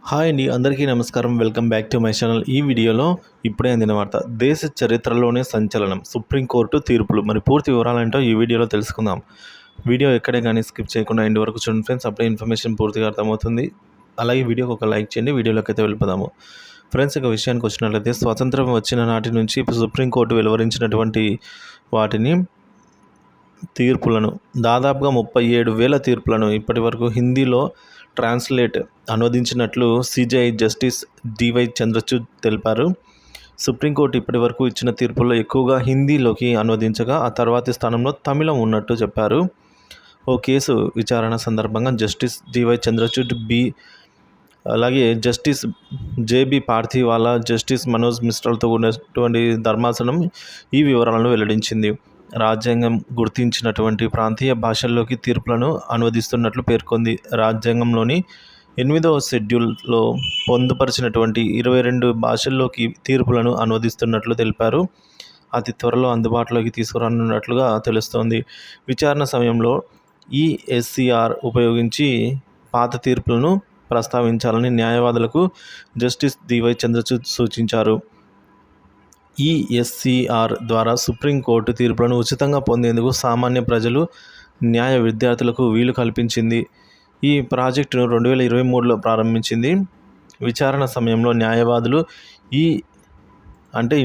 Hi అండి, అందరికీ నమస్కారం. Welcome back to my channel. ఈ వీడియోలో ఇప్పుడే అందిన వార్త, దేశ చరిత్రలోనే సంచలనం, సుప్రీంకోర్టు తీర్పులు. మరి పూర్తి వివరాలంటో ఈ వీడియోలో తెలుసుకుందాం. వీడియో ఎక్కడే కానీ స్కిప్ చేయకుండా ఎండ్ వరకు చూడండి ఫ్రెండ్స్, అప్పుడే ఇన్ఫర్మేషన్ పూర్తిగా అర్థమవుతుంది. అలాగే వీడియోకి ఒక లైక్ చేయండి. వీడియోలోకి అయితే వెళ్ళిపోదాము ఫ్రెండ్స్. ఇక విషయానికి వచ్చినట్లయితే, స్వాతంత్రం వచ్చిన నాటి నుంచి సుప్రీంకోర్టు వెలువరించినటువంటి వాటిని తీర్పులను, దాదాపుగా 37,000 తీర్పులను ఇప్పటి వరకు హిందీలో అనువదించినట్లు సిజేఐ జస్టిస్ డివై చంద్రచూడ్ తెలిపారు. సుప్రీంకోర్టు ఇప్పటి వరకు ఇచ్చిన తీర్పుల్లో ఎక్కువగా హిందీలోకి అనువదించగా, ఆ తర్వాతి స్థానంలో తమిళం ఉన్నట్టు చెప్పారు. ఓ కేసు విచారణ సందర్భంగా జస్టిస్ డివై చంద్రచూడ్ అలాగే justice JB Pardiwala, justice Manoj మిశ్రాలతో కూడినటువంటి ధర్మాసనం ఈ వివరాలను వెల్లడించింది. రాజ్యాంగం గుర్తించినటువంటి ప్రాంతీయ భాషల్లోకి తీర్పులను అనువదిస్తున్నట్లు పేర్కొంది. రాజ్యాంగంలోని 8వ షెడ్యూల్లో పొందుపరిచినటువంటి 22 భాషల్లోకి తీర్పులను అనువదిస్తున్నట్లు తెలిపారు. అతి త్వరలో అందుబాటులోకి తీసుకురానున్నట్లుగా తెలుస్తోంది. విచారణ సమయంలో ఈఎస్సీఆర్ ఉపయోగించి పాత తీర్పులను ప్రస్తావించాలని న్యాయవాదులకు జస్టిస్ డివై చంద్రచూడ్ సూచించారు. ఈఎస్సీఆర్ ద్వారా సుప్రీంకోర్టు తీర్పులను ఉచితంగా పొందేందుకు సామాన్య ప్రజలు, న్యాయ విద్యార్థులకు వీలు కల్పించింది. ఈ ప్రాజెక్టును 2023లో ప్రారంభించింది. విచారణ సమయంలో న్యాయవాదులు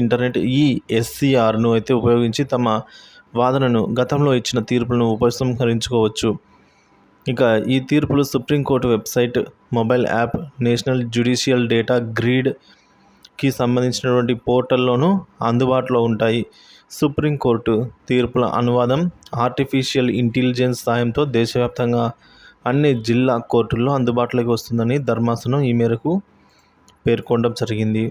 ఇంటర్నెట్ ఈఎస్సీఆర్ను అయితే ఉపయోగించి తమ వాదనను, గతంలో ఇచ్చిన తీర్పులను ఉపసంహరించుకోవచ్చు. ఇక ఈ తీర్పులు supreme court website, mobile app, national judicial data గ్రిడ్కి సంబంధించినటువంటి పోర్టల్లోనూ అందుబాటులో ఉంటాయి. సుప్రీంకోర్టు తీర్పుల అనువాదం ఆర్టిఫిషియల్ ఇంటెలిజెన్స్ సాయంతో దేశవ్యాప్తంగా అన్ని జిల్లా కోర్టుల్లో అందుబాటులోకి వస్తుందని ధర్మాసనం ఈ మేరకు పేర్కొనడం జరిగింది.